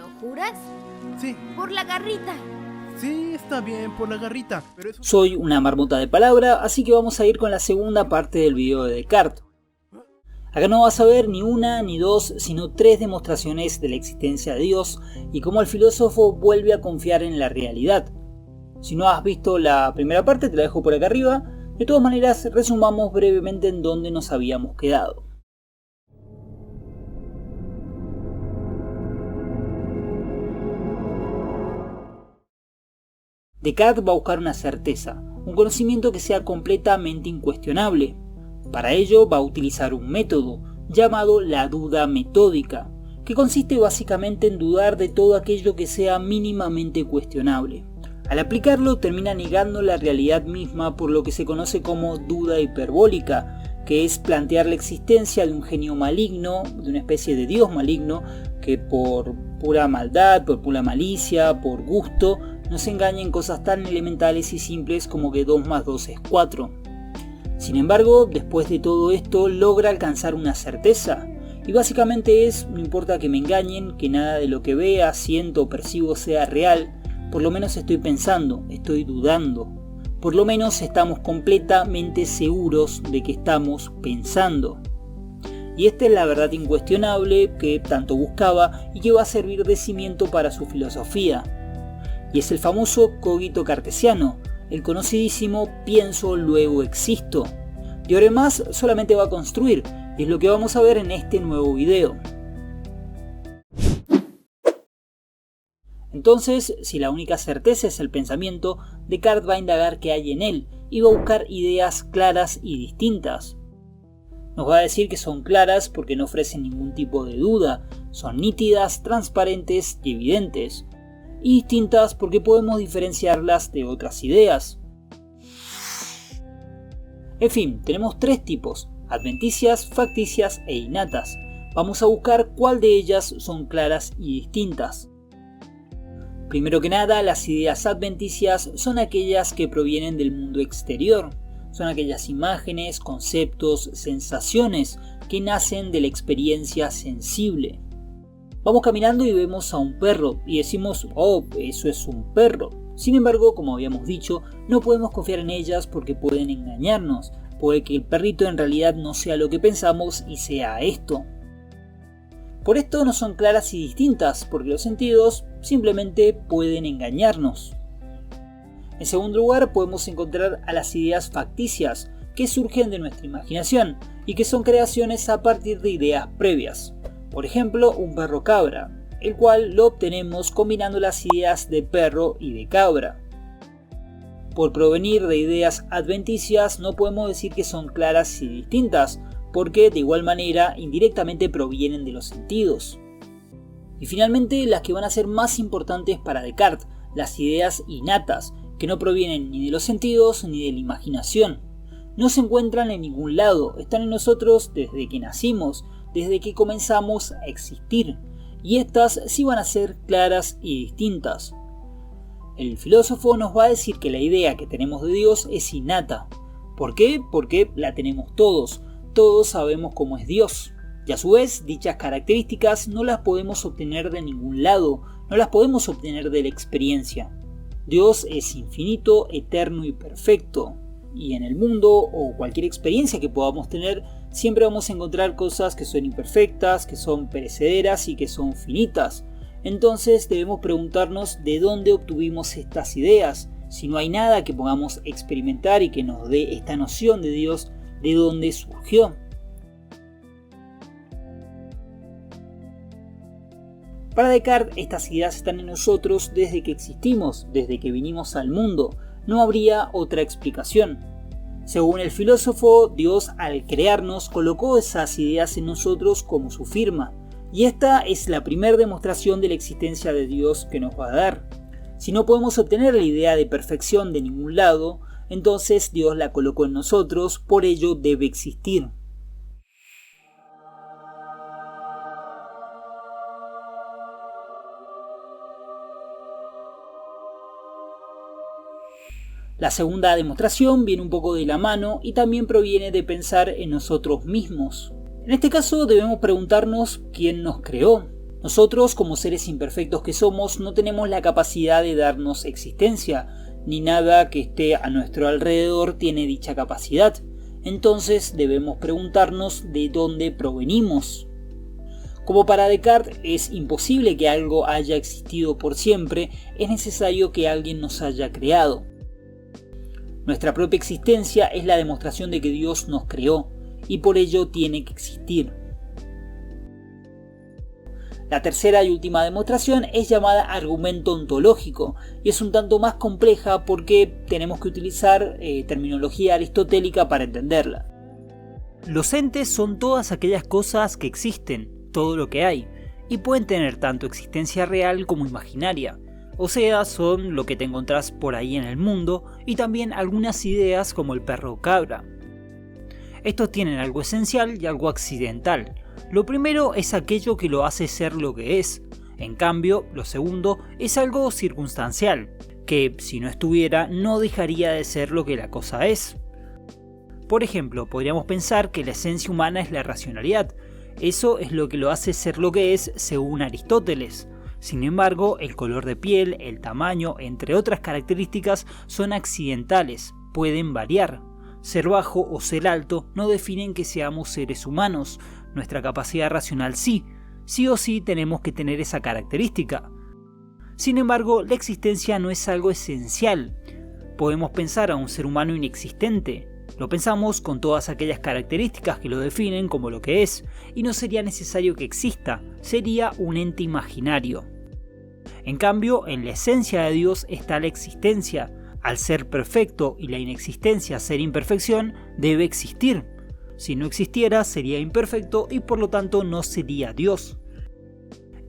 ¿Lo juras? Sí. Por la garrita. Sí, está bien, por la garrita. Pero eso... Soy una marmota de palabra, así que vamos a ir con la segunda parte del video de Descartes. Acá no vas a ver ni una ni dos, sino 3 demostraciones de la existencia de Dios y cómo el filósofo vuelve a confiar en la realidad. Si no has visto la primera parte, te la dejo por acá arriba. De todas maneras, resumamos brevemente en dónde nos habíamos quedado. Descartes va a buscar una certeza, un conocimiento que sea completamente incuestionable. Para ello va a utilizar un método llamado la duda metódica, que consiste básicamente en dudar de todo aquello que sea mínimamente cuestionable. Al aplicarlo termina negando la realidad misma por lo que se conoce como duda hiperbólica, que es plantear la existencia de un genio maligno, de una especie de dios maligno, que por pura maldad, por pura malicia, por gusto, nos engaña en cosas tan elementales y simples como que 2 más 2 es 4. Sin embargo, después de todo esto logra alcanzar una certeza, y básicamente es, no importa que me engañen, que nada de lo que vea, siento o percibo sea real, por lo menos estoy pensando, estoy dudando. Por lo menos estamos completamente seguros de que estamos pensando. Y esta es la verdad incuestionable que tanto buscaba y que va a servir de cimiento para su filosofía. Y es el famoso cogito cartesiano, el conocidísimo pienso luego existo. De ahora en más solamente va a construir, y es lo que vamos a ver en este nuevo video. Entonces, si la única certeza es el pensamiento, Descartes va a indagar qué hay en él y va a buscar ideas claras y distintas. Nos va a decir que son claras porque no ofrecen ningún tipo de duda, son nítidas, transparentes y evidentes, y distintas porque podemos diferenciarlas de otras ideas. En fin, tenemos 3 tipos, adventicias, facticias e innatas. Vamos a buscar cuál de ellas son claras y distintas. Primero que nada, las ideas adventicias son aquellas que provienen del mundo exterior. Son aquellas imágenes, conceptos, sensaciones que nacen de la experiencia sensible. Vamos caminando y vemos a un perro y decimos, oh, eso es un perro. Sin embargo, como habíamos dicho, no podemos confiar en ellas porque pueden engañarnos. Puede que el perrito en realidad no sea lo que pensamos y sea esto. Por esto no son claras y distintas, porque los sentidos simplemente pueden engañarnos. En segundo lugar, podemos encontrar a las ideas facticias, que surgen de nuestra imaginación y que son creaciones a partir de ideas previas. Por ejemplo, un perro cabra, el cual lo obtenemos combinando las ideas de perro y de cabra. Por provenir de ideas adventicias no podemos decir que son claras y distintas, porque de igual manera indirectamente provienen de los sentidos. Y finalmente las que van a ser más importantes para Descartes, las ideas innatas, que no provienen ni de los sentidos ni de la imaginación. No se encuentran en ningún lado, están en nosotros desde que nacimos, desde que comenzamos a existir, y estas sí van a ser claras y distintas. El filósofo nos va a decir que la idea que tenemos de Dios es innata. ¿Por qué? Porque la tenemos todos sabemos cómo es Dios. Y a su vez, dichas características no las podemos obtener de ningún lado, no las podemos obtener de la experiencia. Dios es infinito, eterno y perfecto. Y en el mundo o cualquier experiencia que podamos tener, siempre vamos a encontrar cosas que son imperfectas, que son perecederas y que son finitas. Entonces debemos preguntarnos de dónde obtuvimos estas ideas. Si no hay nada que podamos experimentar y que nos dé esta noción de Dios, ¿de dónde surgió? Para Descartes, estas ideas están en nosotros desde que existimos, desde que vinimos al mundo. No habría otra explicación. Según el filósofo, Dios al crearnos colocó esas ideas en nosotros como su firma. Y esta es la primera demostración de la existencia de Dios que nos va a dar. Si no podemos obtener la idea de perfección de ningún lado, entonces Dios la colocó en nosotros, por ello debe existir. La segunda demostración viene un poco de la mano y también proviene de pensar en nosotros mismos. En este caso debemos preguntarnos quién nos creó. Nosotros, como seres imperfectos que somos, no tenemos la capacidad de darnos existencia, ni nada que esté a nuestro alrededor tiene dicha capacidad. Entonces debemos preguntarnos de dónde provenimos. Como para Descartes es imposible que algo haya existido por siempre, es necesario que alguien nos haya creado. Nuestra propia existencia es la demostración de que Dios nos creó, y por ello tiene que existir. La tercera y última demostración es llamada argumento ontológico y es un tanto más compleja porque tenemos que utilizar terminología aristotélica para entenderla. Los entes son todas aquellas cosas que existen, todo lo que hay, y pueden tener tanto existencia real como imaginaria. O sea, son lo que te encontrás por ahí en el mundo y también algunas ideas como el perro o cabra. Estos tienen algo esencial y algo accidental. Lo primero es aquello que lo hace ser lo que es. En cambio, lo segundo es algo circunstancial, que si no estuviera no dejaría de ser lo que la cosa es. Por ejemplo, podríamos pensar que la esencia humana es la racionalidad. Eso es lo que lo hace ser lo que es según Aristóteles. Sin embargo, el color de piel, el tamaño, entre otras características, son accidentales, pueden variar. Ser bajo o ser alto no definen que seamos seres humanos. Nuestra capacidad racional sí o sí tenemos que tener esa característica. Sin embargo, la existencia no es algo esencial. Podemos pensar a un ser humano inexistente. Lo pensamos con todas aquellas características que lo definen como lo que es, y no sería necesario que exista, sería un ente imaginario. En cambio, en la esencia de Dios está la existencia. Al ser perfecto y la inexistencia ser imperfección, debe existir. Si no existiera, sería imperfecto y por lo tanto no sería Dios.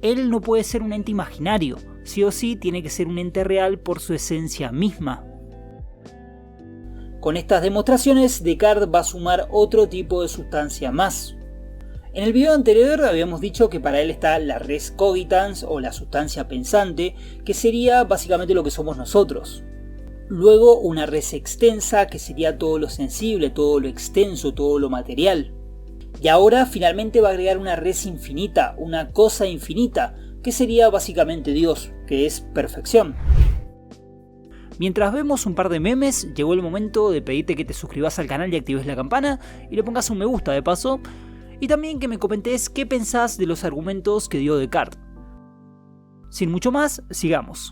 Él no puede ser un ente imaginario, sí o sí tiene que ser un ente real por su esencia misma. Con estas demostraciones, Descartes va a sumar otro tipo de sustancia más. En el video anterior habíamos dicho que para él está la res cogitans o la sustancia pensante, que sería básicamente lo que somos nosotros. Luego una res extensa, que sería todo lo sensible, todo lo extenso, todo lo material. Y ahora finalmente va a agregar una res infinita, una cosa infinita, que sería básicamente Dios, que es perfección. Mientras vemos un par de memes, llegó el momento de pedirte que te suscribas al canal y actives la campana y le pongas un me gusta de paso, y también que me comentes qué pensás de los argumentos que dio Descartes. Sin mucho más, sigamos.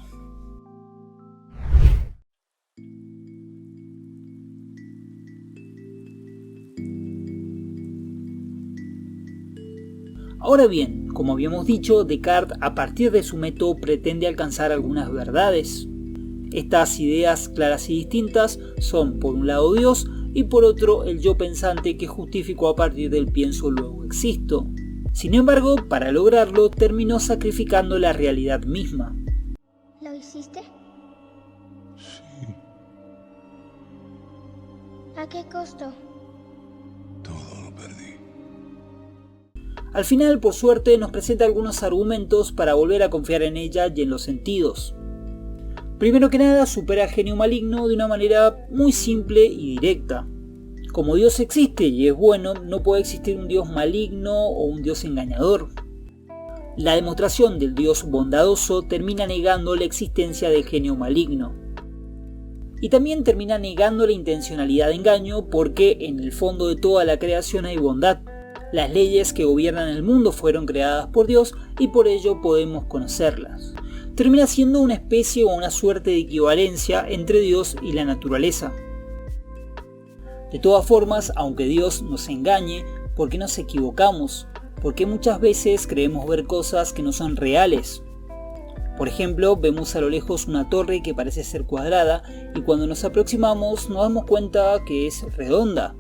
Ahora bien, como habíamos dicho, Descartes a partir de su método pretende alcanzar algunas verdades. Estas ideas claras y distintas son por un lado Dios y por otro el yo pensante que justificó a partir del pienso luego existo. Sin embargo, para lograrlo terminó sacrificando la realidad misma. ¿Lo hiciste? Sí, ¿A qué costo? todo lo perdí. Al final, por suerte, nos presenta algunos argumentos para volver a confiar en ella y en los sentidos. Primero que nada, supera al genio maligno de una manera muy simple y directa. Como Dios existe y es bueno, no puede existir un Dios maligno o un Dios engañador. La demostración del Dios bondadoso termina negando la existencia del genio maligno. Y también termina negando la intencionalidad de engaño porque en el fondo de toda la creación hay bondad. Las leyes que gobiernan el mundo fueron creadas por Dios y por ello podemos conocerlas. Termina siendo una especie o una suerte de equivalencia entre Dios y la naturaleza. De todas formas, aunque Dios nos engañe, ¿por qué nos equivocamos? Porque muchas veces creemos ver cosas que no son reales. Por ejemplo, vemos a lo lejos una torre que parece ser cuadrada y cuando nos aproximamos nos damos cuenta que es redonda.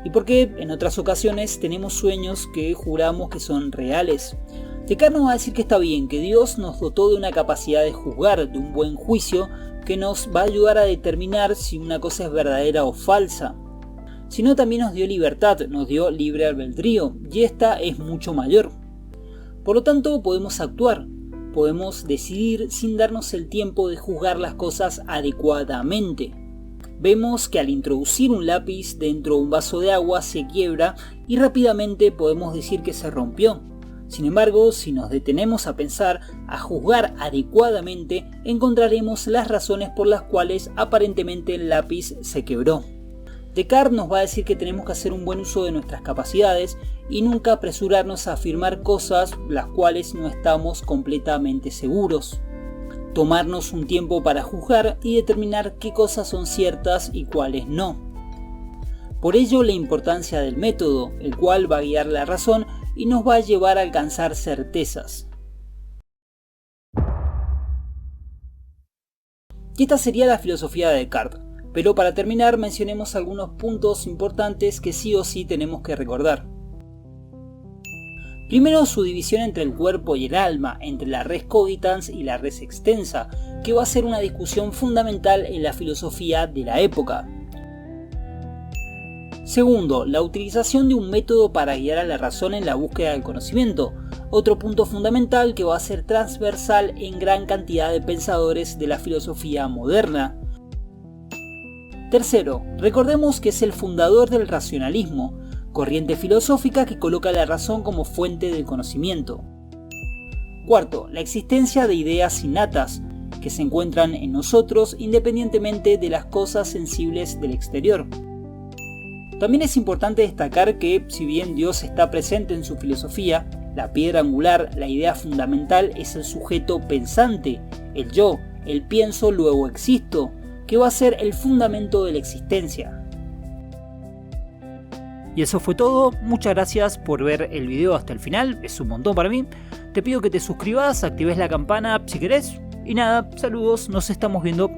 Y porque en otras ocasiones tenemos sueños que juramos que son reales. Descartes nos va a decir que está bien, que Dios nos dotó de una capacidad de juzgar, de un buen juicio, que nos va a ayudar a determinar si una cosa es verdadera o falsa. Sino también nos dio libertad, nos dio libre albedrío, y esta es mucho mayor. Por lo tanto, podemos actuar, podemos decidir sin darnos el tiempo de juzgar las cosas adecuadamente. Vemos que al introducir un lápiz dentro de un vaso de agua se quiebra y rápidamente podemos decir que se rompió. Sin embargo, si nos detenemos a pensar, a juzgar adecuadamente, encontraremos las razones por las cuales aparentemente el lápiz se quebró. Descartes nos va a decir que tenemos que hacer un buen uso de nuestras capacidades y nunca apresurarnos a afirmar cosas las cuales no estamos completamente seguros. Tomarnos un tiempo para juzgar y determinar qué cosas son ciertas y cuáles no. Por ello la importancia del método, el cual va a guiar la razón y nos va a llevar a alcanzar certezas. Y esta sería la filosofía de Descartes, pero para terminar mencionemos algunos puntos importantes que sí o sí tenemos que recordar. Primero, su división entre el cuerpo y el alma, entre la res cogitans y la res extensa, que va a ser una discusión fundamental en la filosofía de la época. Segundo, la utilización de un método para guiar a la razón en la búsqueda del conocimiento, otro punto fundamental que va a ser transversal en gran cantidad de pensadores de la filosofía moderna. Tercero, recordemos que es el fundador del racionalismo, corriente filosófica que coloca la razón como fuente del conocimiento. Cuarto, la existencia de ideas innatas, que se encuentran en nosotros independientemente de las cosas sensibles del exterior. También es importante destacar que, si bien Dios está presente en su filosofía, la piedra angular, la idea fundamental es el sujeto pensante, el yo, el pienso luego existo, que va a ser el fundamento de la existencia. Y eso fue todo, muchas gracias por ver el video hasta el final, es un montón para mí. Te pido que te suscribas, actives la campana si querés, y nada, saludos, nos estamos viendo.